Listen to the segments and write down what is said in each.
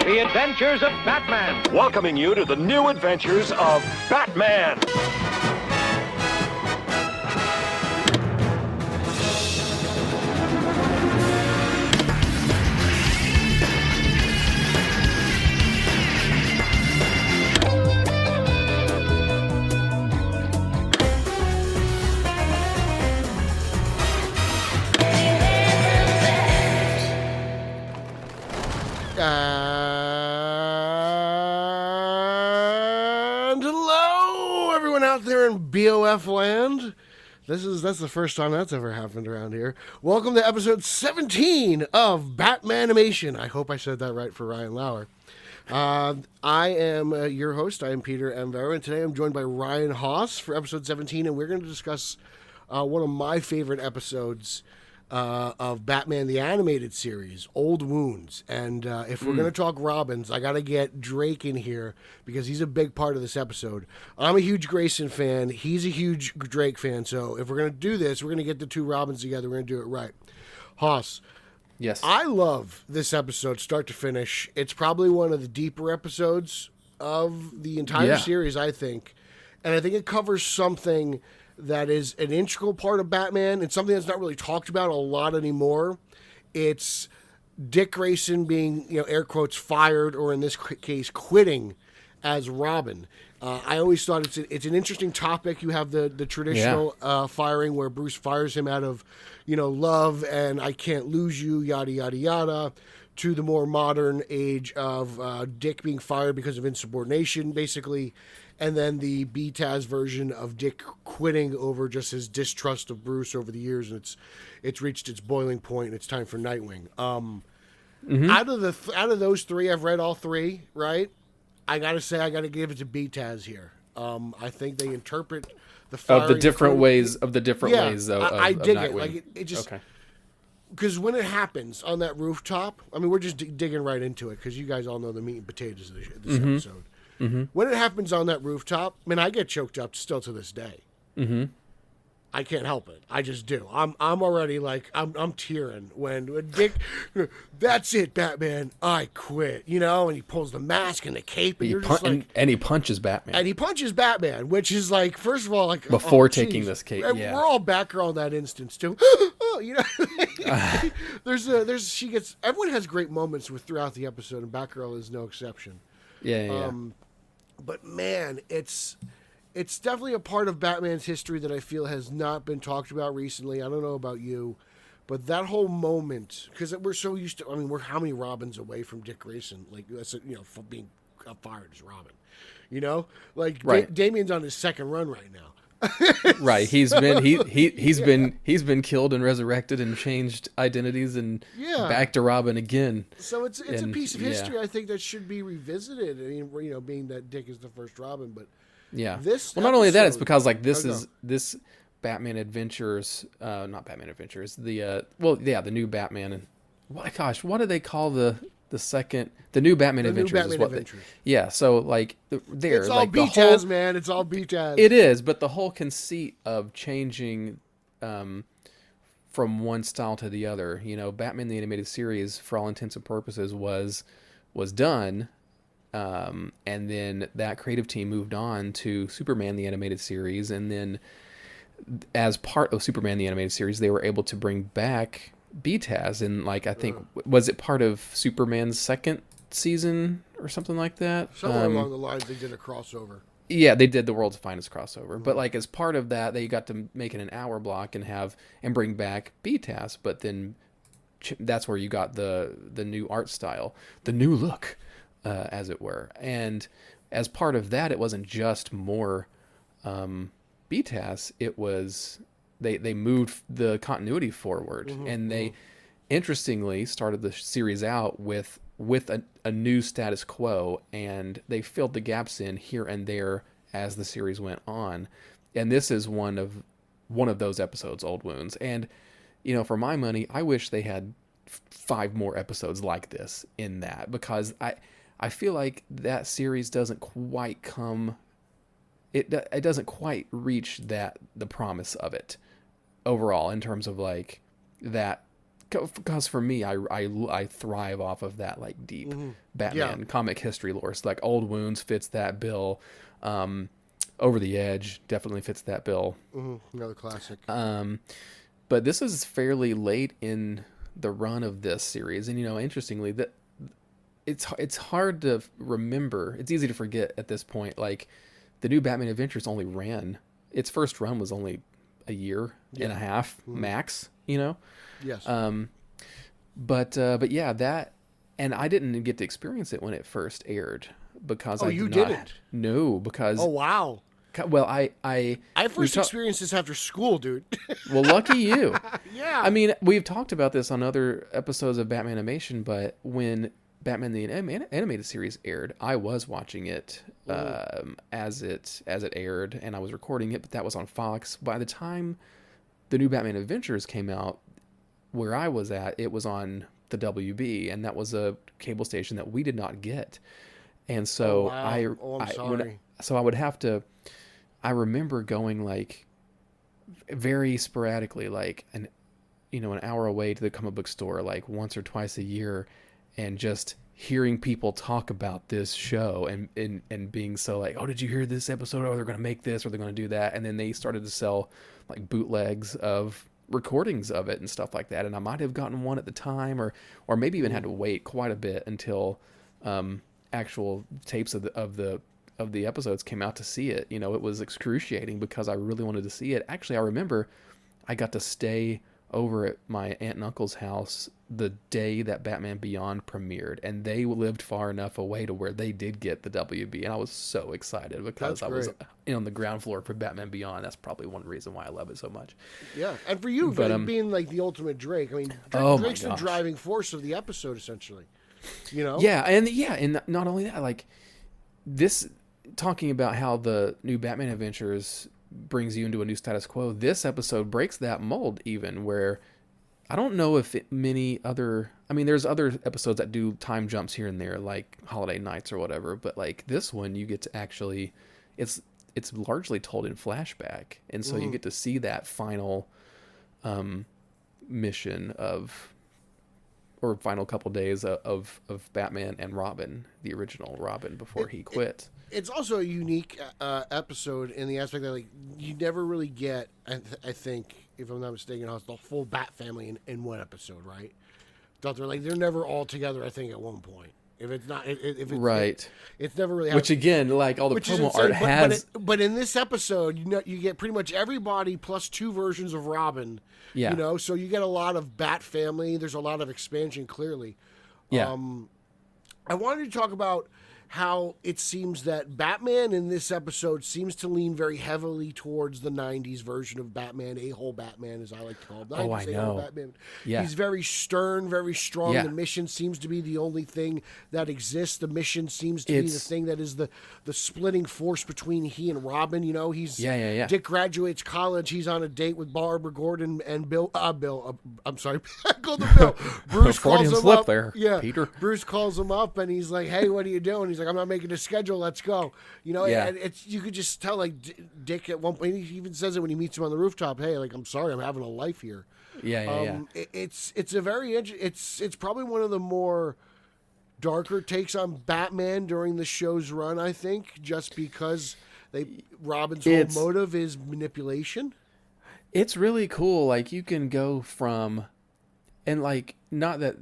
The Adventures of Batman. Welcoming you to the new adventures of Batman. And hello, everyone out there in BOF land. That's the first time that's ever happened around here. Welcome to episode 17 of BATMANIMATION. I hope I said that right for Ryan Lauer. I am your host. I am Peter M. Verra, and today I'm joined by Ryan Haas for episode 17, and we're going to discuss one of my favorite episodes of Batman the Animated Series, Old Wounds. And if we're going to talk Robins, I got to get Drake in here because he's a big part of this episode. I'm a huge Grayson fan. He's a huge Drake fan. So if we're going to do this, we're going to get the two Robins together. We're going to do it right. Haas. Yes. I love this episode start to finish. It's probably one of the deeper episodes of the entire series, I think. And I think it covers something that is an integral part of Batman and something that's not really talked about a lot anymore. It's Dick Grayson being, air quotes, fired, or in this case, quitting as Robin. I always thought it's an interesting topic. You have the traditional firing where Bruce fires him out of, love and I can't lose you, yada, yada, yada, to the more modern age of Dick being fired because of insubordination, basically. And then the BTAS version of Dick quitting over just his distrust of Bruce over the years, and it's reached its boiling point, and it's time for Nightwing. Out of those three, I've read all three, right? I gotta say, I gotta give it to BTAS here. I think they interpret the firing of the different ways of I dig Nightwing. it. Like it just okay. Because when it happens on that rooftop, I mean, we're just digging right into it because you guys all know the meat and potatoes of this episode. Mm-hmm. When it happens on that rooftop, I mean, I get choked up still to this day. Mm-hmm. I can't help it. I just do. I'm already like I'm tearing when Dick. That's it, Batman. I quit. And he pulls the mask and the cape, and you're just like, and he punches Batman. And he punches Batman, which is like, first of all, like before taking this cape. Yeah, we're all Batgirl in that instance too. Everyone has great moments throughout the episode, and Batgirl is no exception. Yeah. But man, it's definitely a part of Batman's history that I feel has not been talked about recently. I don't know about you, but that whole moment, because we're so used to, I mean, we're how many Robins away from Dick Grayson, like, for being fired as Robin, right. Damian's on his second run right now. Right, he's been killed and resurrected and changed identities and back to Robin again. So it's a piece of history I think that should be revisited. I mean, being that Dick is the first Robin, but not only that, it's because like this Batman Adventures, not Batman Adventures, the new Batman and what do they call the new Batman Adventures? So like it's all BTAS, man. It's all BTAS. It is, but the whole conceit of changing from one style to the other, Batman the Animated Series, for all intents and purposes, was done, and then that creative team moved on to Superman the Animated Series, and then as part of Superman the Animated Series, they were able to bring back BTAS, and like I think was it part of Superman's second season or something like that? Somewhere along the lines, they did a crossover. Yeah, they did the World's Finest crossover, but like as part of that, they got to make it an hour block and bring back BTAS. But then that's where you got the new art style, the new look, as it were. And as part of that, it wasn't just more BTAS. It was they moved the continuity forward, and they interestingly started the series out with a new status quo, and they filled the gaps in here and there as the series went on. And this is one of those episodes, Old Wounds. And for my money, I wish they had 5 more episodes like this in that, because I feel like that series doesn't quite it doesn't quite reach the promise of it overall, in terms of like that because for me, I thrive off of that like deep Batman comic history lore. So like Old Wounds fits that bill. Over the Edge definitely fits that bill. Another classic. But this is fairly late in the run of this series, and interestingly, that it's hard to remember. It's easy to forget at this point. Like the New Batman Adventures only ran. Its first run was only a year and a half max. Yes. But yeah, that, and I didn't get to experience it when it first aired because you didn't? No, because oh wow. Well, I first experienced this after school, dude. Well, lucky you. Yeah. I mean, we've talked about this on other episodes of Batmanimation, but when Batman the Animated Series aired, I was watching it as it aired, and I was recording it, but that was on Fox. By the time the New Batman Adventures came out, where I was at, it was on the WB, and that was a cable station that we did not get. And so I'm sorry. I would have to. I remember going like very sporadically, like an hour away to the comic book store, like once or twice a year, and just hearing people talk about this show and being so like, oh, did you hear this episode? Oh, they're going to make this or they're going to do that. And then they started to sell like bootlegs of recordings of it and stuff like that. And I might have gotten one at the time or maybe even had to wait quite a bit until actual tapes of the episodes came out to see it. It was excruciating because I really wanted to see it. Actually, I remember I got to stay over at my aunt and uncle's house the day that Batman Beyond premiered, and they lived far enough away to where they did get the WB, and I was so excited because I was on the ground floor for Batman Beyond. That's probably one reason why I love it so much. Yeah, and for you, being like the ultimate Drake, I mean, Drake's the driving force of the episode, essentially. Yeah, and not only that, like this, talking about how the New Batman Adventures brings you into a new status quo, this episode breaks that mold even, where I don't know if many other, I mean, there's other episodes that do time jumps here and there, like Holiday Nights or whatever, but like this one, you get to actually, it's largely told in flashback, and so you get to see that final mission or final couple days of Batman and Robin, the original Robin, before he quit. It's also a unique episode in the aspect that, like, you never really get, I think, if I'm not mistaken, the full Bat family in one episode, right? They're never all together, I think, at one point. If it's not, if it's right, it's never really. Which again, like all the promo art has. But in this episode, you get pretty much everybody plus two versions of Robin. Yeah. So you get a lot of Bat family. There's a lot of expansion, clearly. Yeah. I wanted to talk about how it seems that Batman in this episode seems to lean very heavily towards the 90s version of Batman, a-hole Batman, as I like to call him. I know. Batman. Yeah. He's very stern, very strong. Yeah. The mission seems to be the only thing that exists. The mission seems to be the thing that is the splitting force between he and Robin. He's Dick graduates college. He's on a date with Barbara Gordon and Bill. I'm sorry, I called him Bill. Bruce calls him up. There, yeah, Peter. Bruce calls him up and he's like, "Hey, what are you doing?" He's like, "I'm not making a schedule. Let's go." And it's, you could just tell, like, Dick at one point, he even says it when he meets him on the rooftop. Hey, like, I'm sorry, I'm having a life here. It's a very it's probably one of the more darker takes on Batman during the show's run, I think, just because Robin's whole motive is manipulation. It's really cool. Like, you can go from, and like, not that,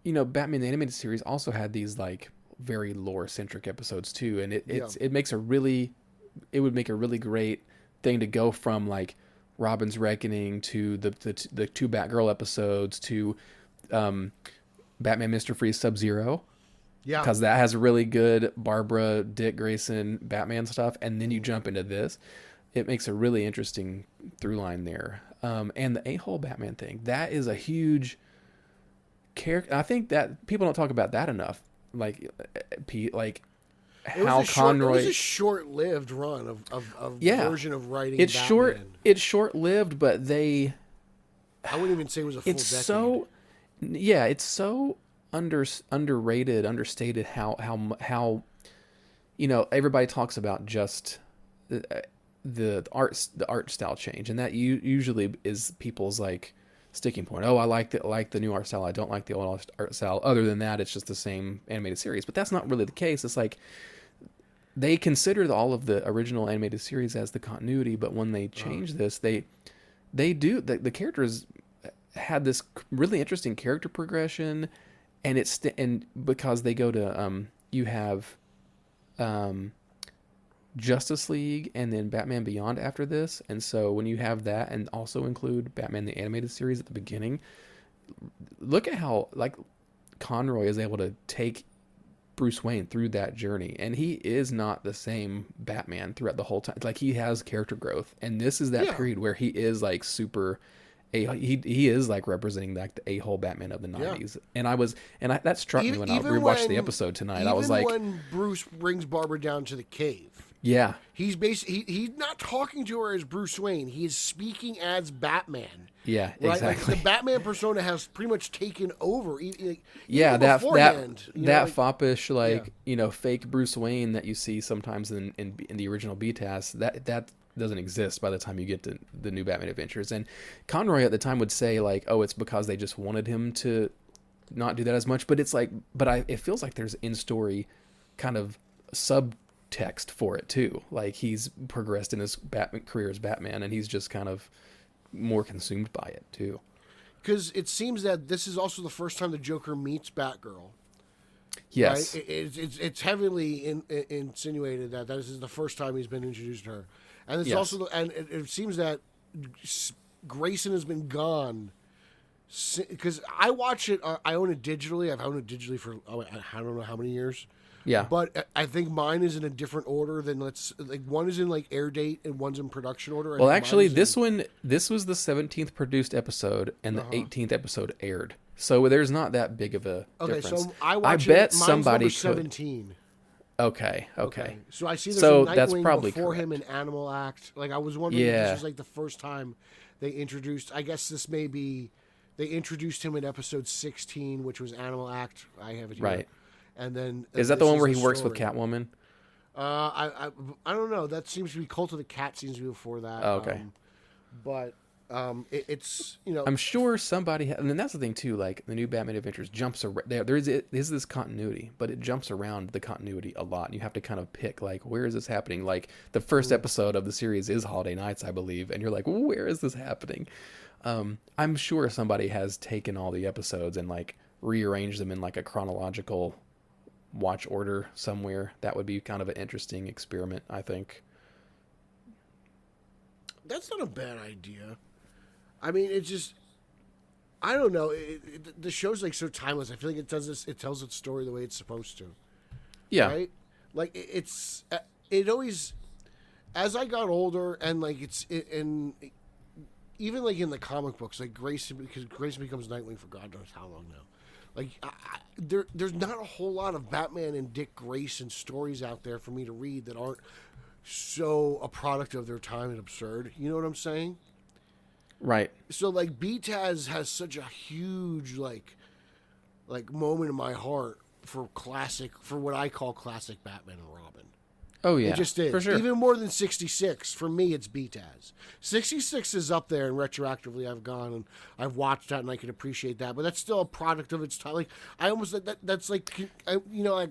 Batman the Animated Series also had these like very lore centric episodes too, and it would make a really great thing to go from like Robin's Reckoning to the two Batgirl episodes to Batman Mr. Freeze Sub-Zero. Yeah, because that has really good Barbara, Dick Grayson, Batman stuff, and then you jump into this. It makes a really interesting through line there. And the a-hole Batman thing, that is a huge character. I think that people don't talk about that enough. Like, Pete, like how Conroy. It was a short-lived run of version of writing. It's Batman. It's short-lived, but I wouldn't even say it was a full decade. It's so underrated, understated. How everybody talks about just the art style change, and that usually is people's like sticking point. Oh, I like the new art style. I don't like the old art style. Other than that, it's just the same animated series. But that's not really the case. It's like they consider all of the original animated series as the continuity, but when they change this, they do the characters had this really interesting character progression, and and because they go to you have Justice League and then Batman Beyond after this, and so when you have that and also include Batman the Animated Series at the beginning, look at how like Conroy is able to take Bruce Wayne through that journey, and he is not the same Batman throughout the whole time. Like he has character growth, and this is that period where he is like super he is like representing like the a-hole Batman of the 90s. And that struck me when I rewatched the episode tonight. I was like, when Bruce brings Barbara down to the cave, yeah, he's he's not talking to her as Bruce Wayne. He is speaking as Batman. Yeah, right? exactly. Like the Batman persona has pretty much taken over. Yeah, that foppish like fake Bruce Wayne that you see sometimes in the original BTAS, that doesn't exist by the time you get to the new Batman Adventures. And Conroy at the time would say like, oh, it's because they just wanted him to not do that as much. But it's like, it feels like there's in-story kind of subtext for it too. Like he's progressed in his career as Batman, and he's just kind of more consumed by it too. Because it seems that this is also the first time the Joker meets Batgirl. Yes, right? It's heavily insinuated that this is the first time he's been introduced to her. And it's also, and it seems that Grayson has been gone because I watch it. I own it digitally. I've owned it digitally for I don't know how many years. Yeah, but I think mine is in a different order than one is in like air date and one's in production order. Well, actually, this was the 17th produced episode and the 18th episode aired. So there's not that big of a difference. So I bet somebody could. 17. Okay. So I see there's so a Nightwing that's probably before correct. him in Animal Act. Like I was wondering if this was like the first time they introduced. I guess this may be they introduced him in episode 16, which was Animal Act. I have it here. Right. And then is that the one where he works with Catwoman? I don't know. That seems to be Cult of the Cat. Seems to be before that. Oh, okay. But it's I'm sure somebody and then that's the thing too, like the new Batman Adventures jumps around there's this continuity, but it jumps around the continuity a lot, and you have to kind of pick like where is this happening. Like the first episode of the series is Holiday Nights, I believe, and you're like, well, where is this happening? I'm sure somebody has taken all the episodes and like rearranged them in like a chronological watch order somewhere. That would be kind of an interesting experiment, I think. That's not a bad idea. I mean, it's just, I don't know. The show's like so timeless. I feel like it tells its story the way it's supposed to. Yeah. Right? Like it always, as I got older and like and even like in the comic books, like Grayson becomes Nightwing for God knows how long now. Like there's not a whole lot of Batman and Dick Grayson stories out there for me to read that aren't so a product of their time and absurd. You know what I'm saying? Right. So like BTAS has such a huge like moment in my heart for what I call classic Batman and Robin. Oh yeah, it just is. For sure. Even more than 66 for me. It's BTAS. 66 is up there, and retroactively I've gone and I've watched that, and I can appreciate that. But that's still a product of its time. Like I almost that's like I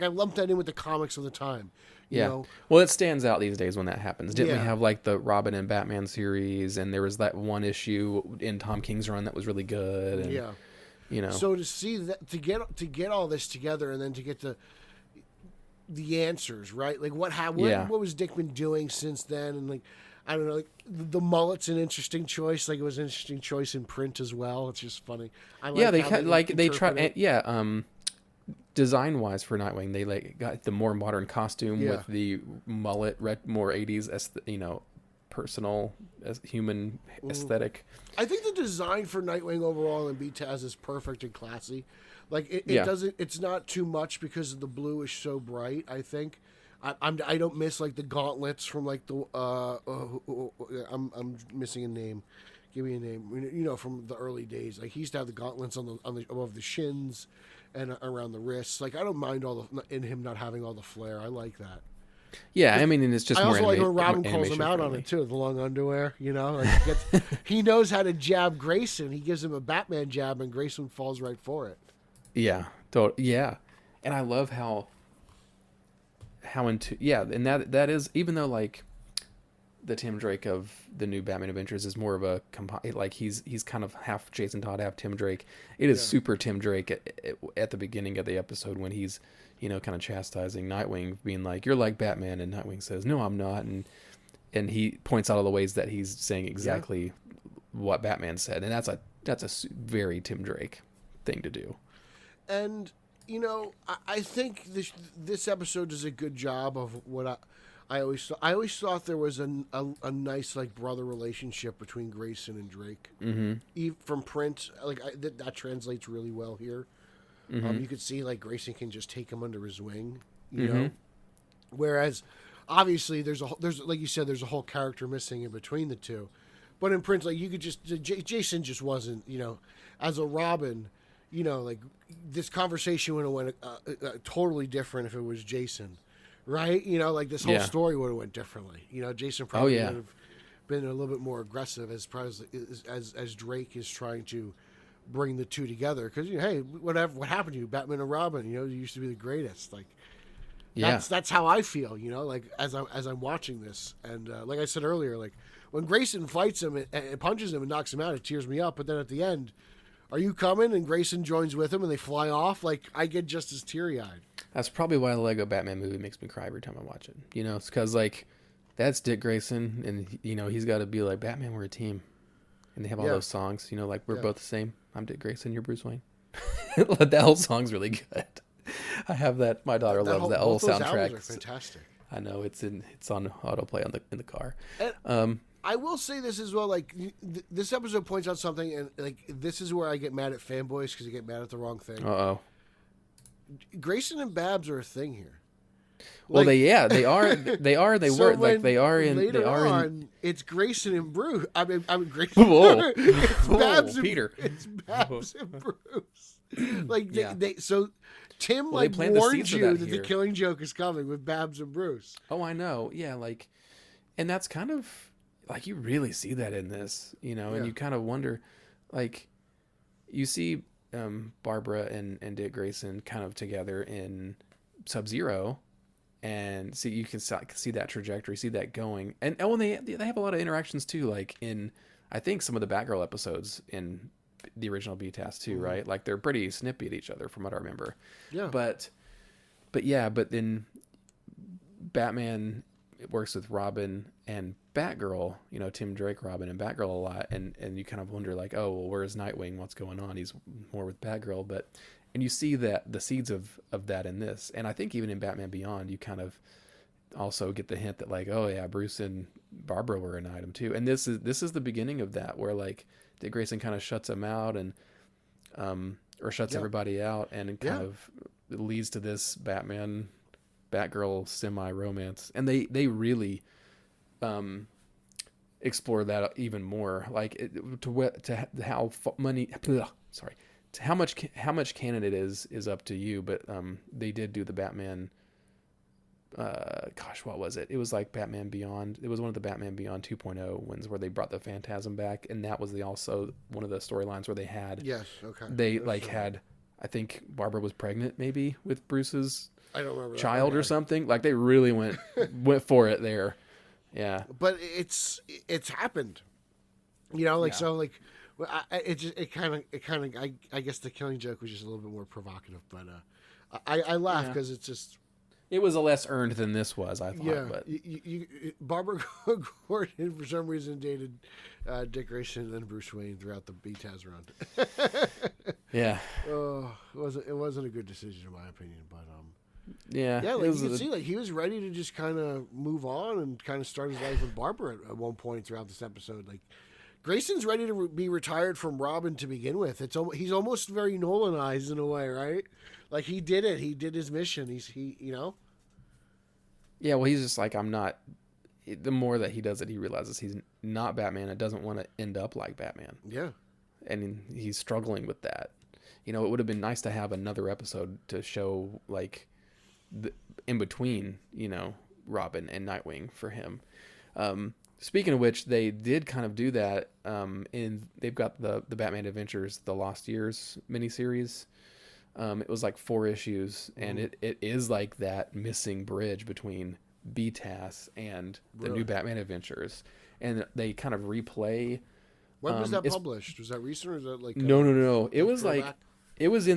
lumped that in with the comics of the time. You know? Well, it stands out these days when that happens. Didn't we Yeah. have like the Robin and Batman series, and there was that one issue in Tom King's run that was really good. And, Yeah. You know. So to see that, to get all this together, and then to get the answers, right? Like what was Dick been doing since then? And like, I don't know, like the mullet's an interesting choice. Like it was an interesting choice in print as well. It's just funny. They tried. Design wise for Nightwing, they like got the more modern costume with the mullet, more 80s as personal as human aesthetic. I think the design for Nightwing overall in BTAS is perfect and classy. Like it doesn't. It's not too much because the blue is so bright. I think I don't miss like the gauntlets from like the I'm missing a name. Give me a name. You know, from the early days. Like he used to have the gauntlets on the above the shins and around the wrists. Like I don't mind in him not having all the flair. I like that. Yeah, I mean, and it's just I more also like when more Robin calls him animation out on friendly. it too, the long underwear. Like he knows how to jab Grayson. He gives him a Batman jab, and Grayson falls right for it. Yeah, yeah, and I love how into and that is, even though like the Tim Drake of the new Batman Adventures is more of a like he's kind of half Jason Todd, half Tim Drake. It is super Tim Drake at the beginning of the episode when he's kind of chastising Nightwing, being like, "You're like Batman," and Nightwing says, "No, I'm not," and he points out all the ways that he's saying exactly what Batman said, and that's a very Tim Drake thing to do. And I think this episode does a good job of what I always thought there was a nice like brother relationship between Grayson and Drake. Mm-hmm. From print, like that translates really well here. Mm-hmm. You could see like Grayson can just take him under his wing, you know. Whereas, obviously, there's like you said, there's a whole character missing in between the two. But in print, like you could just Jason just wasn't, as a Robin, like this conversation would have went totally different if it was Jason. Right, like this whole story would have went differently. Jason probably would have been a little bit more aggressive as Drake is trying to bring the two together. Because hey, what happened to you, Batman and Robin? You used to be the greatest. Like, that's how I feel. Like as I'm watching this, and like I said earlier, like when Grayson fights him and punches him and knocks him out, it tears me up. But then at the end, are you coming? And Grayson joins with him, and they fly off. Like I get just as teary-eyed. That's probably why the Lego Batman movie makes me cry every time I watch it. It's because like that's Dick Grayson, and he's got to be like, Batman, we're a team, and they have all those songs. Like we're both the same. I'm Dick Grayson, you're Bruce Wayne. That whole song's really good. I have that. My daughter loves that whole soundtrack. Are fantastic. I know it's on autoplay in the car. And I will say this as well. Like this episode points out something, and like this is where I get mad at fanboys because they get mad at the wrong thing. Grayson and Babs are a thing here. Well, they are. They were like they are in. Later they are on, in. It's Grayson and Bruce. I mean Grayson. Whoa. It's Babs and Peter. It's Babs and Bruce. Like they so Tim Well, they planted the warned seeds of you that that the here. Killing Joke is coming with Babs and Bruce. Oh, I know. Yeah, like, and that's kind of like you really see that in this, and you kind of wonder, like, you see Barbara and Dick Grayson kind of together in Sub-Zero, and see you can see that trajectory, see that going, and they have a lot of interactions too, like in I think some of the Batgirl episodes in the original BTAS too, right? Like they're pretty snippy at each other from what I remember. Yeah. But then Batman works with Robin and Batgirl, Tim Drake, Robin, and Batgirl a lot, and you kind of wonder like, oh, well, where's Nightwing? What's going on? He's more with Batgirl, and you see that the seeds of that in this, and I think even in Batman Beyond, you kind of also get the hint that like, oh yeah, Bruce and Barbara were an item too, and this is the beginning of that, where like Dick Grayson kind of shuts him out and or shuts everybody out, and it kind of leads to this Batgirl semi-romance, and they really explore that even more, like to how how much canon it is up to you, but they did do the Batman. What was it? It was like Batman Beyond. It was one of the Batman Beyond 2.0 ones where they brought the Phantasm back, and that was also one of the storylines where they had. Yes. Okay. They had. I think Barbara was pregnant, maybe with Bruce's. I don't remember child or something. Like they really went for it there. Yeah. But it's happened. So like. I guess the Killing Joke was just a little bit more provocative, but I laugh because it's just. It was a less earned than this was, I thought. Yeah, but Barbara Gordon for some reason dated Dick Grayson and Bruce Wayne throughout the BTAS run. Yeah. Oh, it wasn't a good decision in my opinion, but yeah, like you can see, like he was ready to just kind of move on and kind of start his life with Barbara at one point throughout this episode. Like Grayson's ready to be retired from Robin to begin with. He's almost very Nolanized in a way, right? Like he did it. He did his mission. Yeah, well, he's just like, I'm not. The more that he does it, he realizes he's not Batman. It doesn't want to end up like Batman. Yeah, and he's struggling with that. It would have been nice to have another episode to show like in between, Robin and Nightwing for him. Speaking of which, they did kind of do that. They've got the Batman Adventures, the Lost Years miniseries. It was like 4 issues, and it is like that missing bridge between BTAS and the new Batman Adventures, and they kind of replay. When was that published? Was that recent, or is that like no? It was like it was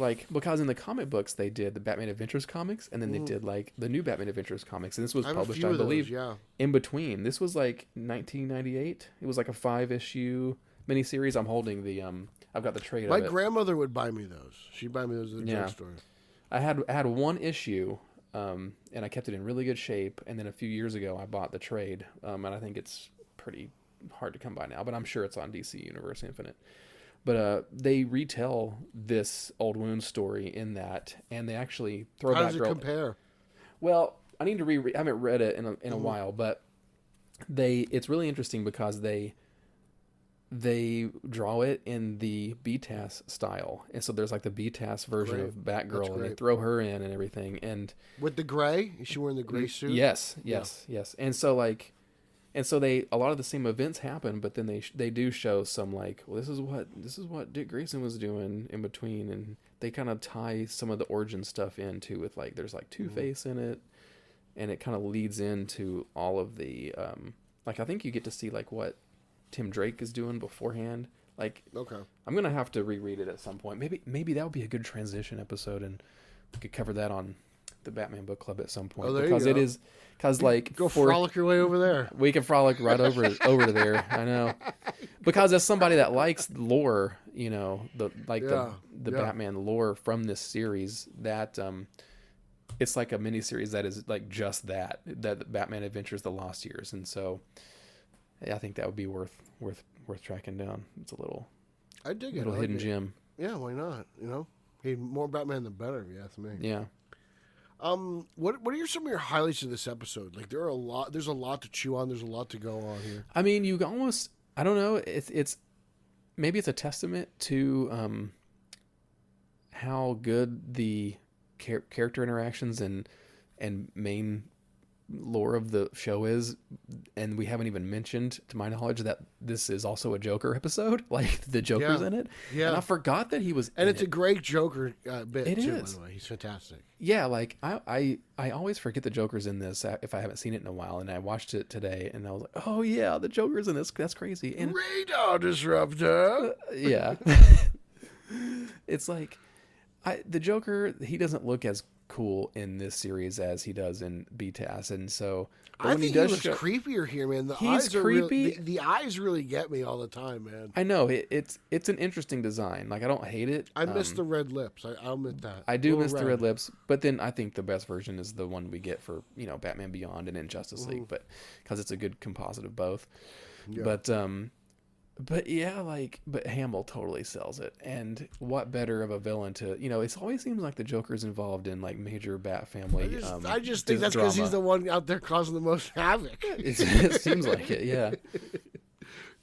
like, because in the comic books they did the Batman Adventures comics, and then they did like the new Batman Adventures comics, and this was published, I believe, in between. This was like 1998. It was like a 5-issue miniseries. I'm holding the I've got the trade. My grandmother would buy me those. She'd buy me those at the drugstore. I had 1 issue, and I kept it in really good shape. And then a few years ago, I bought the trade, and I think it's pretty hard to come by now, but I'm sure it's on DC Universe Infinite. But they retell this Old Wound story in that, and they actually throw back. How does it compare? Well, I need to reread. I haven't read it in a while, but it's really interesting because they draw it in the BTAS style, and so there's like the BTAS version of Batgirl, and they throw her in and everything, and with the gray. Is she wearing the gray suit? Yes, and so like. And so a lot of the same events happen, but then they do show some like, well, this is what Dick Grayson was doing in between, and they kind of tie some of the origin stuff into with like, there's like Two-Face in it, and it kind of leads into all of the like, I think you get to see like what Tim Drake is doing beforehand. Like, okay, I'm gonna have to reread it at some point. Maybe that would be a good transition episode, and we could cover that on the Batman Book Club at some point, because it is, because like, go frolic your way over there. We can frolic right over to there. I know, because as somebody that likes lore, you know, the Batman lore from this series, that it's like a miniseries that is like just that Batman Adventures: The Lost Years, and so I think that would be worth tracking down. It's a little, I dig little hidden gem. Yeah, why not? You know, hey, more Batman the better, if you ask me. Yeah. What are some of your highlights of this episode? Like, there's a lot to chew on. There's a lot to go on here. I mean, you almost, I don't know, it's maybe it's a testament to how good the character interactions and main lore of the show is, and we haven't even mentioned, to my knowledge, that this is also a Joker episode. Like, the Joker's in it. Yeah, and I forgot that he was. And it's a great Joker bit. It too, is. By the way. He's fantastic. Yeah, like I always forget the Joker's in this if I haven't seen it in a while, and I watched it today, and I was like, oh yeah, the Joker's in this. That's crazy. And radar disruptor. Yeah. It's like the Joker. He doesn't look as cool in this series as he does in BTAS, and so I think he looks creepier here, man. He's creepy. The eyes really get me all the time, man. I know it's an interesting design. Like, I don't hate it. I miss the red lips. I'll admit that. I do miss the red lips, but then I think the best version is the one we get for, you know, Batman Beyond and in Justice League, but because it's a good composite of both. Yeah. But yeah, but Hamill totally sells it. And what better of a villain to, you know, it always seems like the Joker's involved in like major Bat family. I just think that's because he's the one out there causing the most havoc. It seems like it, yeah.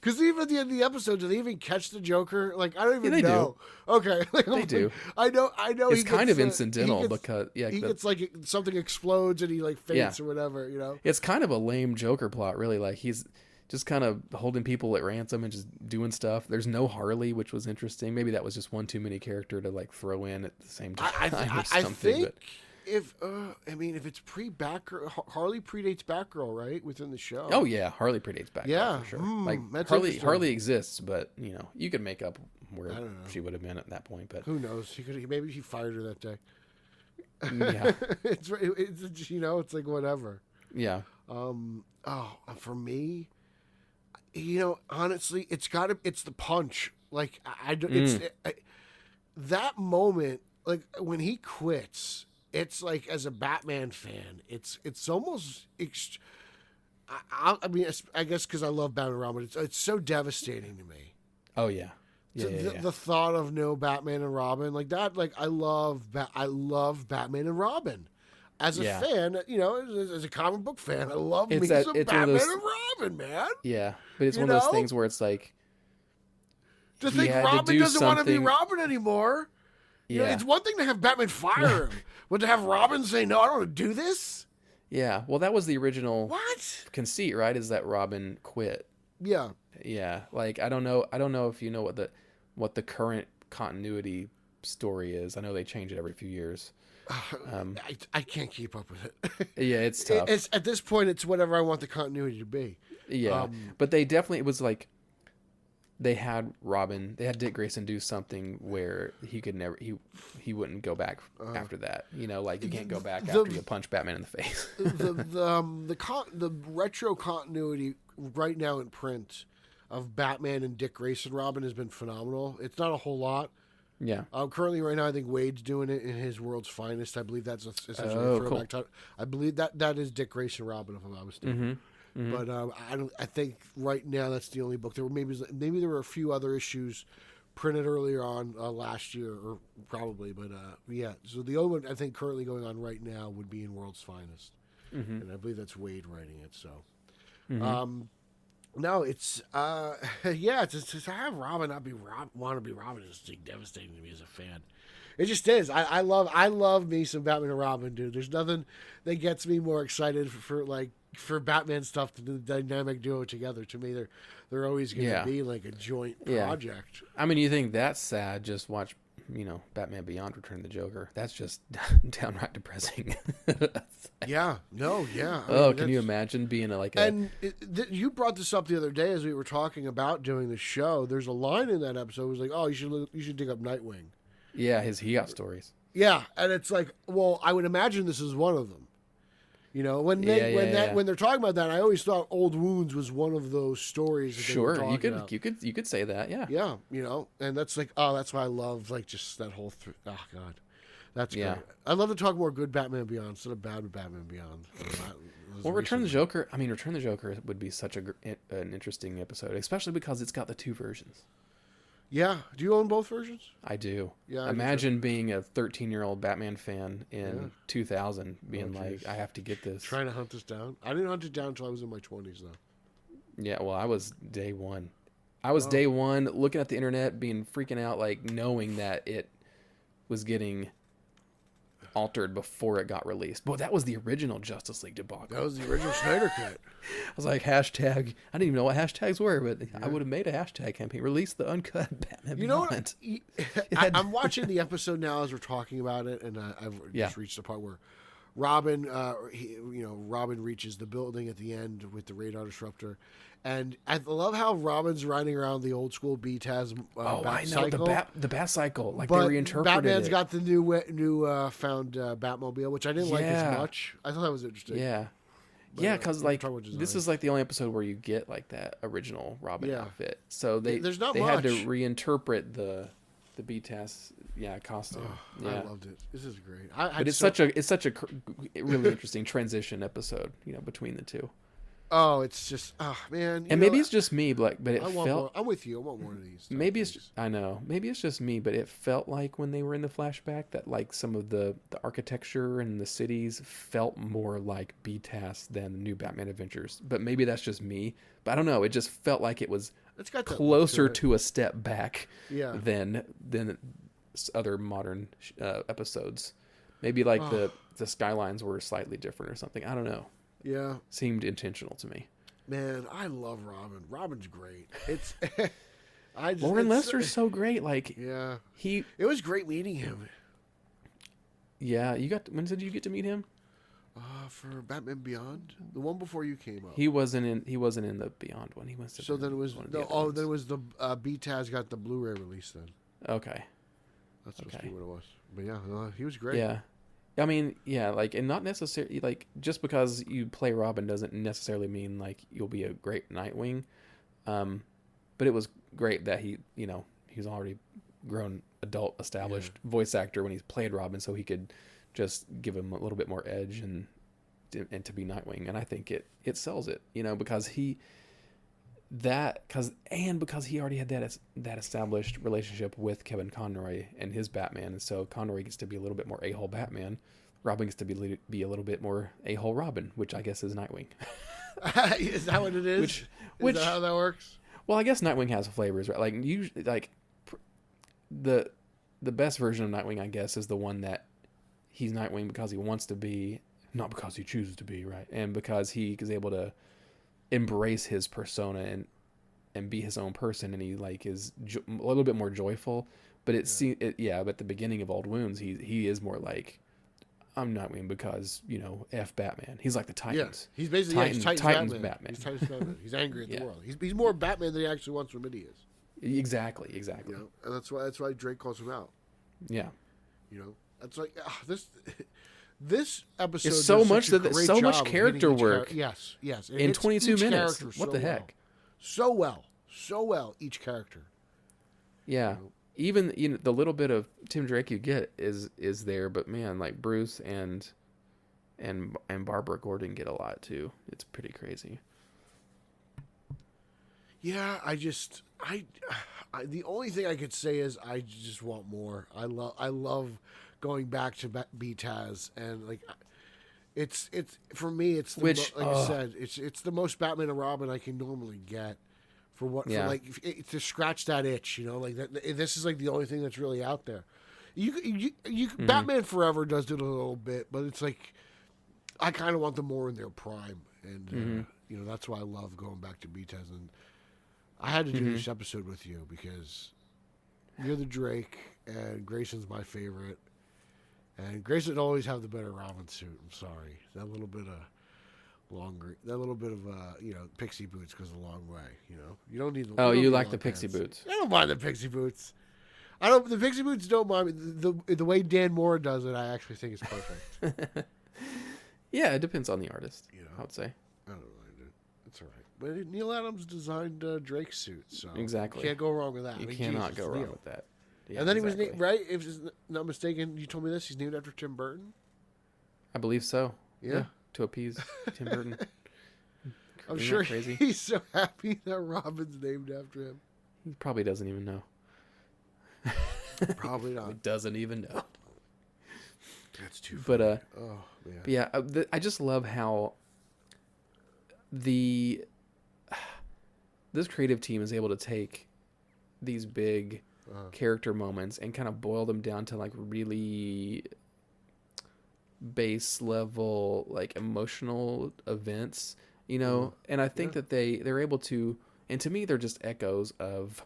Because even at the end of the episode, do they even catch the Joker? Like, I don't even know. Do. Okay. They do. I know. It's kind of incidental because, he gets like something explodes and he like faints or whatever, you know? It's kind of a lame Joker plot, really. Like, he's just kind of holding people at ransom and just doing stuff. There's no Harley, which was interesting. Maybe that was just one too many character to like throw in at the same time. I think if it's pre-Batgirl, Harley predates Batgirl, right, within the show. Oh yeah, Harley predates Batgirl for sure. Like, Harley exists, but you know, you could make up where she would have been at that point. But who knows? Maybe he fired her that day. Yeah, it's you know, it's like whatever. Yeah. For me, you know, honestly, it's the punch. Like, that moment, like when he quits, it's like, as a Batman fan, it's almost. I mean, I guess because I love Batman and Robin, it's so devastating to me. Oh yeah. The thought of no Batman and Robin, like that, like I love Batman and Robin. As a fan, you know, as a comic book fan, I love me some Batman and Robin, man. Yeah, but it's one of those things where it's like, to think Robin doesn't want to be Robin anymore. Yeah, you know, it's one thing to have Batman fire him, but to have Robin say, "No, I don't want to do this." Yeah. Well, that was the original What? conceit, right? Is that Robin quit? Yeah. Yeah. Like I don't know. I don't know if you know what the current continuity story is. I know they change it every few years. I can't keep up with it. Yeah, it's tough. It's at this point, it's whatever I want the continuity to be. Yeah, but they definitely, it was like they had Dick Grayson do something where he could never, he wouldn't go back after that. You know, like you can't go back after you punch Batman in the face. the retro continuity right now in print of Batman and Dick Grayson Robin has been phenomenal. It's not a whole lot. Yeah. Currently, right now, I think Wade's doing it in his World's Finest. I believe that's essentially a throwback cool. I believe that is Dick Grayson Robin, if I'm not mistaken. But I think right now that's the only book. There were maybe there were a few other issues printed earlier on last year, or probably. But yeah, so the only one I think currently going on right now would be in World's Finest, and I believe that's Wade writing it. So. No, it's yeah. To have Robin not want to be Robin is just devastating to me as a fan. It just is. I love me some Batman and Robin, dude. There's nothing that gets me more excited for Batman stuff than the dynamic duo together. To me, they're always going to be like a joint project. I mean, you think that's sad? Just watch, Batman Beyond: Return of the Joker. That's just downright depressing. Yeah. No. Yeah. Can you imagine being you brought this up the other day as we were talking about doing the show. There's a line in that episode. It was like, "Oh, you should dig up Nightwing." Yeah, he got stories. Yeah, and it's like, well, I would imagine this is one of them. When they're talking about that, I always thought Old Wounds was one of those stories. That Sure, they were talking about. you could say that. Yeah. Yeah, and that's like, that's why I love like just that whole. Oh God, that's great. Yeah. I'd love to talk more good Batman Beyond instead of bad Batman Beyond. Well, Return of the Joker. I mean, Return of the Joker would be such an interesting episode, especially because it's got the two versions. Yeah. Do you own both versions? I do. Yeah. Imagine being a 13-year-old Batman fan in 2000, being like, I have to get this. Trying to hunt this down. I didn't hunt it down until I was in my 20s, though. Yeah, well, I was day one. Day one, looking at the internet, freaking out, like knowing that it was getting altered before it got released. Boy, that was the original Justice League debacle. That was the original Snyder Cut. I was like, hashtag. I didn't even know what hashtags were, but I would have made a hashtag campaign. Release the uncut Batman. You know what? I'm watching the episode now as we're talking about it, and I've just reached the part where Robin, Robin reaches the building at the end with the radar disruptor, and I love how Robin's riding around the old school BTAS I know the Bat Cycle, like but they reinterpreted Batman's it. got the new found Batmobile, which I didn't like as much. I thought that was interesting. Yeah. But, because this is like the only episode where you get like that original Robin outfit. So they had to reinterpret the BTAS costume. I loved it. This is great. But it's such a really interesting transition episode, between the two. Oh, it's just man. And maybe it's just me, but it felt. More. I'm with you. I want more of these. Maybe I know. Maybe it's just me, but it felt like when they were in the flashback that like some of the architecture and the cities felt more like BTAS than the new Batman Adventures. But maybe that's just me. But I don't know. It just felt like it was closer to a step back than other modern episodes. Maybe like the skylines were slightly different or something. I don't know. Yeah. Seemed intentional to me. Man, I love Robin. Robin's great. It's Lauren Lester's so great. Like it was great meeting him. Yeah, when did you get to meet him? For Batman Beyond, the one before you came up. He wasn't in the Beyond one. He must have. So then it was then it was the BTAS got the Blu-ray release then. Okay. That's supposed to be what it was. But yeah, he was great. Yeah. I mean, like, and not necessarily, like, just because you play Robin doesn't necessarily mean, like, you'll be a great Nightwing. But it was great that he's already grown, adult, established voice actor when he's played Robin, so he could just give him a little bit more edge and to be Nightwing. And I think it sells it, because he already had that established relationship with Kevin Conroy and his Batman, and so Conroy gets to be a little bit more a-hole Batman. Robin gets to be a little bit more a-hole Robin, which I guess is Nightwing. Is that what it is? Is that how that works? Well, I guess Nightwing has flavors, right? Like usually, like the best version of Nightwing, I guess, is the one that he's Nightwing because he wants to be not because he chooses to be, right? And because he is able to embrace his persona and be his own person, and he like is a little bit more joyful. But but at the beginning of Old Wounds, he is more like, I'm Nightwing because, F Batman. He's like the Titans. Yeah. He's basically Titans Batman. He's Titans Batman. He's angry at the world. He's more Batman than he actually wants to admit he is. Exactly. And that's why Drake calls him out. Yeah. That's like this episode. It's so much so much character work. Yes. In 22 minutes. What the heck? So well, each character. Yeah. Even the little bit of Tim Drake you get is there, but man, like Bruce and Barbara Gordon get a lot too. It's pretty crazy. Yeah, I the only thing I could say is I just want more. I love going back to BTAS, and like it's for me it's I said it's the most Batman and Robin I can normally get. For to scratch that itch, like that. This is like the only thing that's really out there. You Batman Forever does it a little bit, but it's like I kind of want them more in their prime, and that's why I love going back to BTAS. And I had to do this episode with you because you're the Drake, and Grayson's my favorite, and Grayson always have the better Robin suit. I'm sorry, that little bit of pixie boots goes a long way. You don't need. You like the pixie boots? I don't mind the pixie boots. The pixie boots don't mind me. The way Dan Moore does it, I actually think is perfect. Yeah, it depends on the artist. I would say. I don't really do. It's all right. But Neil Adams designed Drake's suit, so exactly, you can't go wrong with that. You cannot go wrong with that. Yeah, and then he was right. If I'm not mistaken, you told me this. He's named after Tim Burton. I believe so. Yeah. To appease Tim Burton. I'm sure he's so happy that Robin's named after him. He probably doesn't even know. Probably not. He doesn't even know. That's too funny. I just love how this creative team is able to take these big character moments and kind of boil them down to like really base level, like emotional events, and I think that they're able to, and to me they're just echoes of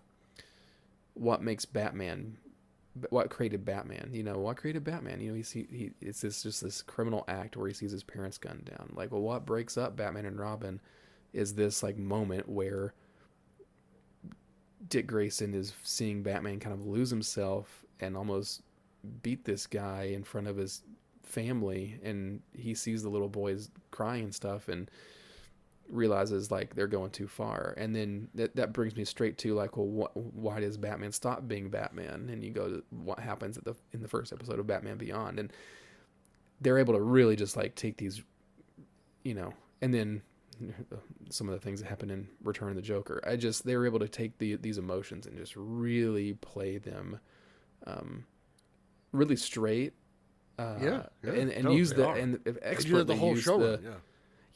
what makes Batman, what created Batman. It's this criminal act where he sees his parents gunned down. Like, well, what breaks up Batman and Robin is this like moment where Dick Grayson is seeing Batman kind of lose himself and almost beat this guy in front of his family, and he sees the little boys crying and stuff and realizes like they're going too far. And then that brings me straight to like, well, why does Batman stop being Batman? And you go to what happens in the first episode of Batman Beyond, and they're able to really just like take these, and then some of the things that happen in Return of the Joker. They were able to take these emotions and just really play them really straight. And use expertly the whole show.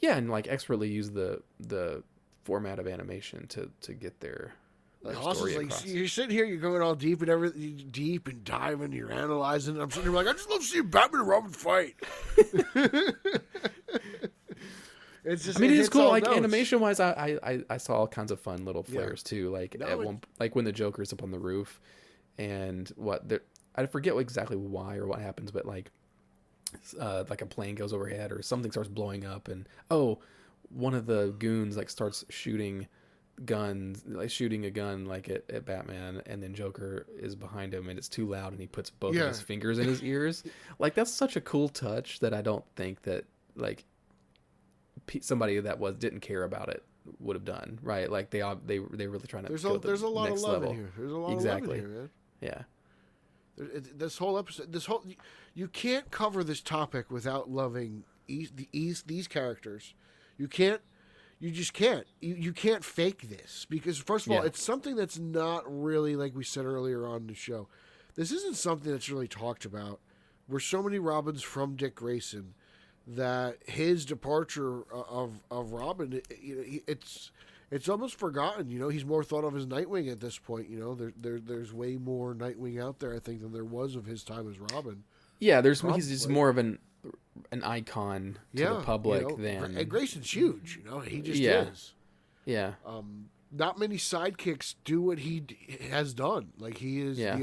And like expertly use the format of animation to get their story across. You're sitting here, you're going all deep and everything, deep and diving, you're analyzing. And I'm sitting here like, I just love seeing Batman and Robin fight. It's just. It's cool. Like animation wise, I saw all kinds of fun little flares too. Like like when the Joker's up on the roof, and I forget exactly why or what happens, but like a plane goes overhead or something starts blowing up, and one of the goons like starts shooting a gun like at Batman, and then Joker is behind him and it's too loud and he puts both of his fingers in his ears. Like, that's such a cool touch that I don't think that like somebody that didn't care about it would have done, right? Like they really trying to there's a lot of love in here. There's a lot of love in here, man. Yeah. This whole episode, you can't cover this topic without loving these characters. You just can't. You can't fake this, because first of all, it's something that's not really, like we said earlier on the show. This isn't something that's really talked about. We're so many Robins from Dick Grayson that his departure of Robin, it's almost forgotten. He's more thought of as Nightwing at this point. There's way more Nightwing out there, I think, than there was of his time as Robin. Yeah, he's just more of an icon to the public than. And Grayson's huge. He just is. Yeah. Not many sidekicks do what he has done. Like he is. Yeah.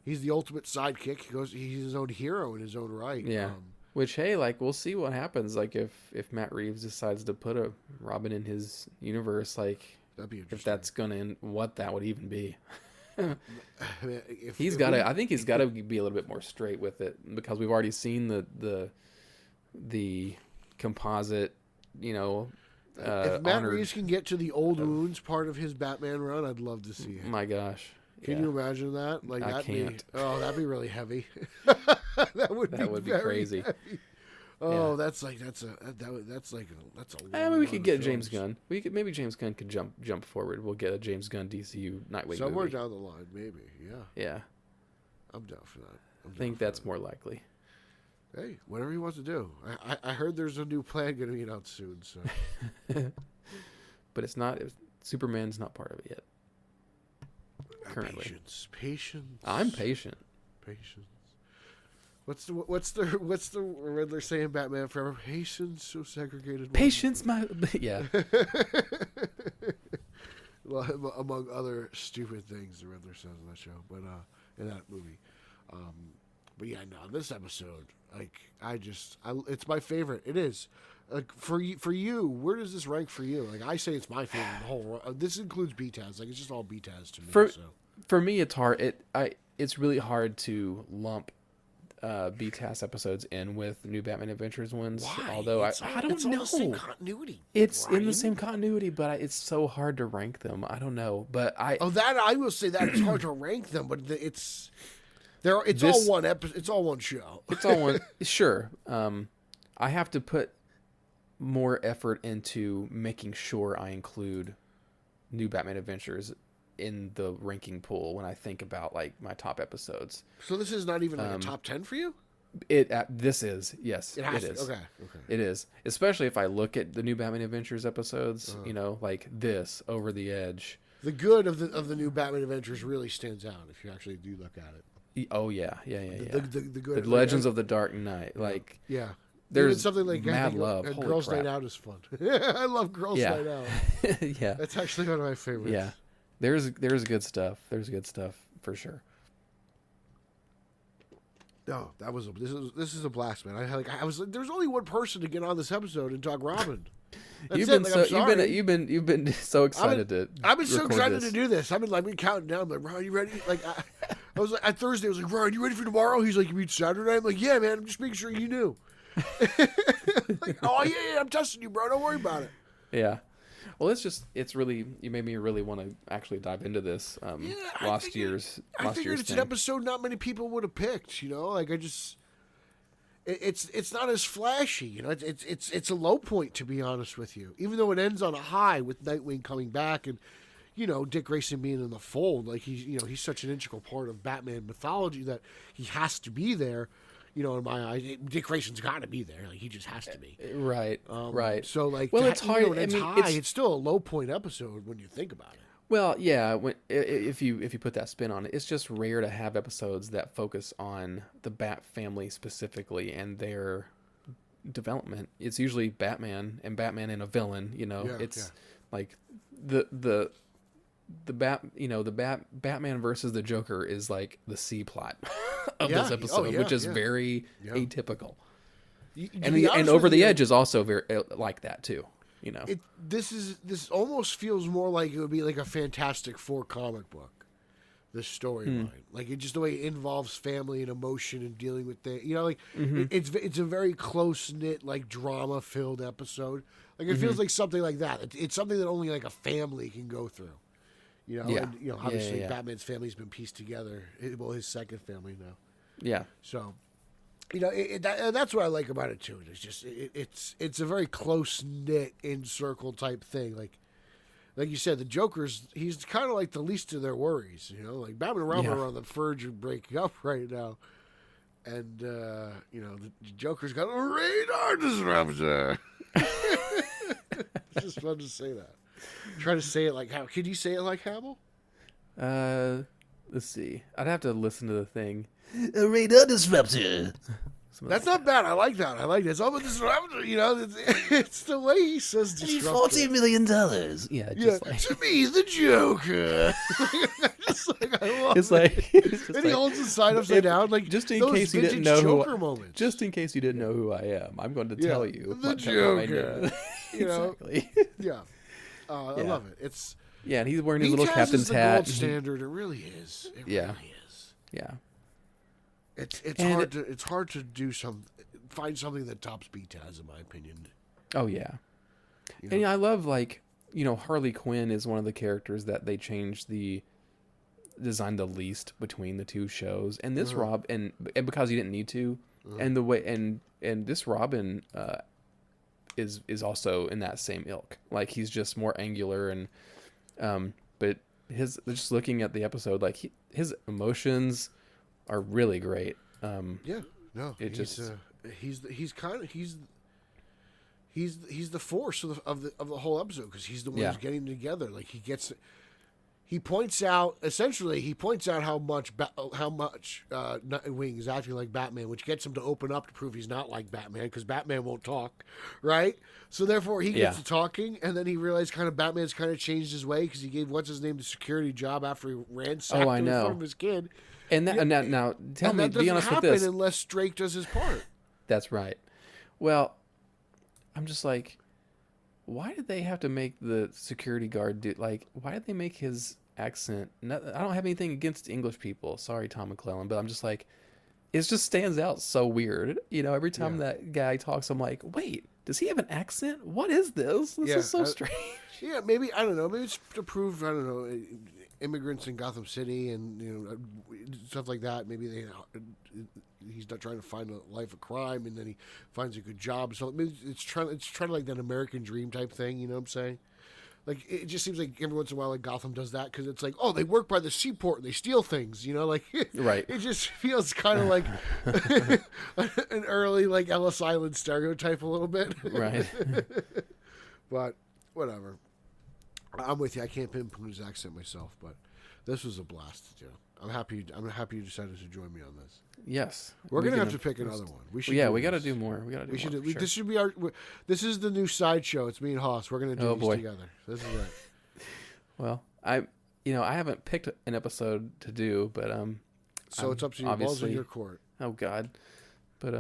He's the ultimate sidekick. He's his own hero in his own right. Yeah. Which, hey, like, we'll see what happens. Like, if Matt Reeves decides to put a Robin in his universe, like, that'd be interesting. if that's gonna, what that would even be. I think he's got to be a little bit more straight with it, because we've already seen the composite, if Matt Reeves can get to the old wounds part of his Batman run, I'd love to see it. My gosh. Can you imagine that? Like, I can't. That'd be really heavy. that would be crazy. Heavy. Oh, that's a I mean, we could get James Gunn. Maybe James Gunn could jump forward. We'll get a James Gunn DCU Nightwing somewhere movie. down the line, maybe. Yeah. Yeah. I'm down for that. I think that's more likely. Hey, whatever he wants to do. I heard there's a new plan going to be out soon. So. But it's not. Superman's not part of it yet. Currently. Patience. I'm patient. Patience. What's the Riddler saying? Batman Forever. Patience, so segregated. Patience, yeah. Well, among other stupid things the Riddler says in that show, but in that movie. But yeah, no, this episode, like, it's my favorite. It is. Like, for you, where does this rank for you? Like, I say it's my favorite. The whole this includes BTAS. Like, it's just all BTAS to me. For me, it's hard. It's really hard to lump BTAS episodes in with New Batman Adventures ones. Why? Although I don't know. It's all the same continuity. It's in the same continuity, but it's so hard to rank them. I don't know, but I will say that it's hard to rank them, but it's all one episode. It's all one show. It's all one. Sure. I have to put more effort into making sure I include New Batman Adventures in the ranking pool when I think about, like, my top episodes. So this is not even like a top 10 for you? This is, yes. It is. Okay. Okay. It is. Especially if I look at the New Batman Adventures episodes, like this, Over the Edge. The good of the New Batman Adventures really stands out if you actually do look at it. Oh yeah. The good. The Legends of the Dark Knight, like yeah. There's something like Mad Love. Girls' crap. Night Out is fun. I love Girls' Night Out. Yeah, that's actually one of my favorites. Yeah, there's good stuff. There's good stuff for sure. No, this is a blast, man. There's only one person to get on this episode and talk Robin. You've been so excited I've been so excited this. to do this. I've been counting down. I'm like, Ron, you ready? Like, I was like, at Thursday, I was like, Ron, you ready for tomorrow? He's like, you mean Saturday? I'm like, yeah, man. I'm just making sure you knew. Like, oh yeah, I'm testing you, bro. Don't worry about it. Yeah. Well, it's really, you made me really want to actually dive into this. I figured it's an episode not many people would have picked. Like it's not as flashy. It's a low point, to be honest with you. Even though it ends on a high with Nightwing coming back and Dick Grayson being in the fold, like he's such an integral part of Batman mythology that he has to be there. In my eyes, Dick Grayson's got to be there. Like, he just has to be. Right. Right. So, like, well, it's hard. It's still a low point episode when you think about it. Well, yeah. If you put that spin on it, it's just rare to have episodes that focus on the Bat family specifically and their development. It's usually Batman and a villain. Like the Batman versus the Joker is like the C plot of this episode, which is very atypical. And Over the Edge is also very like that too. This almost feels more like it would be like a Fantastic Four comic book. This storyline, like it just the way it involves family and emotion and dealing with it's a very close knit, like drama filled episode. Like it feels like something like that. It's something that only like a family can go through. Obviously Batman's family's been pieced together. His second family now. Yeah. So, that's what I like about it too. It's just it's a very close knit in circle type thing. Like you said, the Joker's he's kind of like the least of their worries. Like Batman and Robin are on the verge of breaking up right now, and the Joker's got a radar disruptor. It's just fun to say that. Try to say it like how? Can you say it like Hamill? Let's see. I'd have to listen to the thing. A radar disruptor. That's not bad. I like that. I like that. It's almost disruptor. It's the way he says disruptor. $14 million. Yeah, just like, to me, the Joker. Just like, I love it's it. like, it's just And like, he holds his sign upside down, like just in those case you didn't vintage know Joker moments. just in case you didn't know who I am, I'm going to tell you the what time I Joker. knew. Exactly. Yeah. I love it. It's and he's wearing his little BTAS captain's is the hat. gold standard. It really is. It really is. Yeah. It's hard to find something that tops BTAS, in my opinion. Oh yeah. And I love, like, Harley Quinn is one of the characters that they changed the design the least between the two shows, and this Rob and because you didn't need to, and the way and this Robin is also in that same ilk. Like, he's just more angular and but just looking at the episode, like his emotions are really great. He's the force of the whole episode, because he's the one who's getting together. Like, he points out how much Nightwing is acting like Batman, which gets him to open up to prove he's not like Batman, because Batman won't talk, right? So therefore he gets to talking, and then he realized kind of Batman's kind of changed his way, because he gave what's his name the security job after he ransacked him in front of his kid. And now tell me, be honest with this. Unless Drake does his part. That's right. Well, I'm just like, why did they have to make the security guard do, like, why did they make his accent? I don't have anything against English people. Sorry, Tom McClellan, but I'm just like, it just stands out so weird. Every time that guy talks, I'm like, wait, does he have an accent? What is this? This is so strange. Yeah, maybe, I don't know. Maybe it's to prove, I don't know, immigrants in Gotham City and stuff like that. Maybe he's not trying to find a life of crime, and then he finds a good job. So maybe it's trying to like that American dream type thing. You know what I'm saying? Like, it just seems like every once in a while, like, Gotham does that, because it's like, oh, they work by the seaport and they steal things. Like, right? It just feels kind of like an early, like, Ellis Island stereotype a little bit, right? But whatever. I'm with you. I can't pinpoint his accent myself, but this was a blast. I'm happy you decided to join me on this. Yes, we're gonna have to pick another one. We should. We got to do more. We got to do more. This should be our. This is the new sideshow. It's me and Hoss. We're gonna do these together. This is it. Well, I haven't picked an episode to do, but so it's up to you. Balls in your court. Oh God, but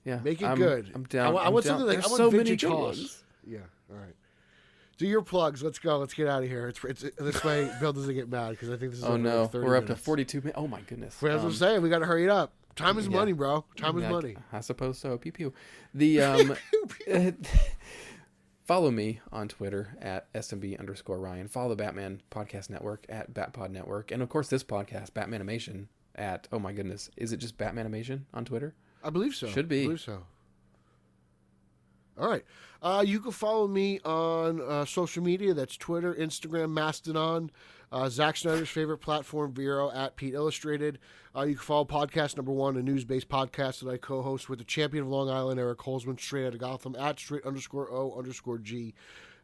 yeah, make it good. I'm down. I want something like I want so vintage many Hoss. Yeah. All right. Do your plugs. Let's go. Let's get out of here. It's this way Bill doesn't get mad, because I think this is. Oh no, 30 we're minutes. up to 42 minutes. Oh my goodness. Well, that's what I'm saying. We got to hurry it up. Time is money, bro. Time is money. I suppose so. Pew pew. The follow me on Twitter at SMB_Ryan. Follow the Batman Podcast Network at BatPod Network, and of course this podcast, Batmanimation, at, oh my goodness, is it just Batmanimation on Twitter? I believe so. Should be. I believe so. All right. You can follow me on social media. That's Twitter, Instagram, Mastodon, Zack Snyder's favorite platform, Verra, at Pete Illustrated. You can follow podcast number 1, a news-based podcast that I co-host with the champion of Long Island, Eric Holzman, Straight Outta Gotham, at straight_O_G,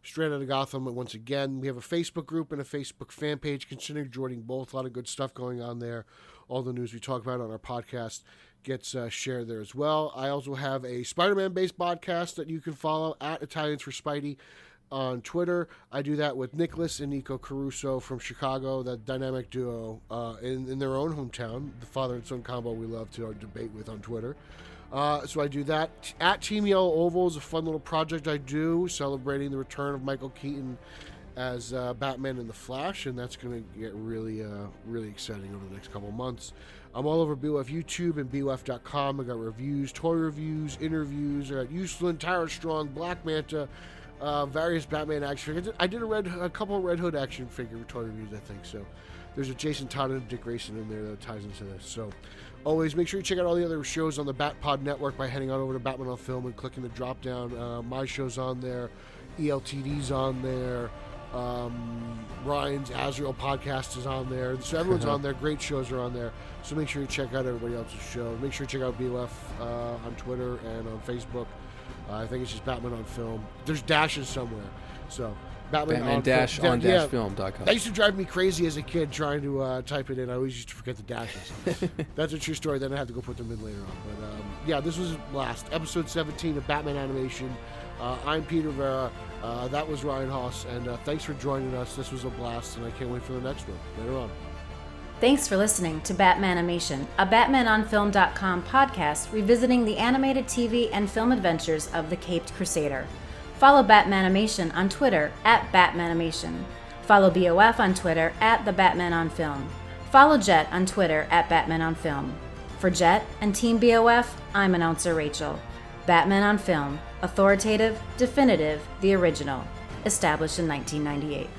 Straight Outta Gotham. And once again, we have a Facebook group and a Facebook fan page. Consider joining both. A lot of good stuff going on there. All the news we talk about on our podcast gets shared there as well. I also have a Spider-Man-based podcast that you can follow at Italians for Spidey on Twitter. I do that with Nicholas and Nico Caruso from Chicago, that dynamic duo in their own hometown, the father and son combo we love to debate with on Twitter. So I do that. At Team Yellow Oval is a fun little project I do, celebrating the return of Michael Keaton as Batman in the Flash, and that's going to get really exciting over the next couple of months. I'm all over BOF YouTube and BOF.com. I got reviews, toy reviews, interviews. I got Uslan, Tara Strong, Black Manta, various Batman action figures. I did a couple of Red Hood action figure toy reviews, I think. So there's a Jason Todd and a Dick Grayson in there that ties into this. So always make sure you check out all the other shows on the BatPod Network by heading on over to Batman on Film and clicking the drop down. My show's on there. ELTD's on there. Ryan's Azrael podcast is on there. So everyone's on there. Great shows are on there. So make sure you check out everybody else's show. Make sure you check out BOF on Twitter and on Facebook. I think it's just Batman on Film. There's dashes somewhere. So Batman-on-film.com. That used to drive me crazy as a kid trying to type it in. I always used to forget the dashes. That's a true story. Then I had to go put them in later on. But yeah, this was last episode 17 of Batman Animation. I'm Peter Verra. That was Ryan Haas, and thanks for joining us. This was a blast, and I can't wait for the next one later on. Thanks for listening to Batmanimation, a BatmanOnFilm.com podcast revisiting the animated TV and film adventures of the Caped Crusader. Follow Batmanimation on Twitter @Batmanimation. Follow BOF on Twitter @TheBatmanOnFilm. Follow Jet on Twitter @BatmanOnFilm. For Jet and Team BOF, I'm announcer Rachel. Batman on Film, authoritative, definitive, the original. Established in 1998.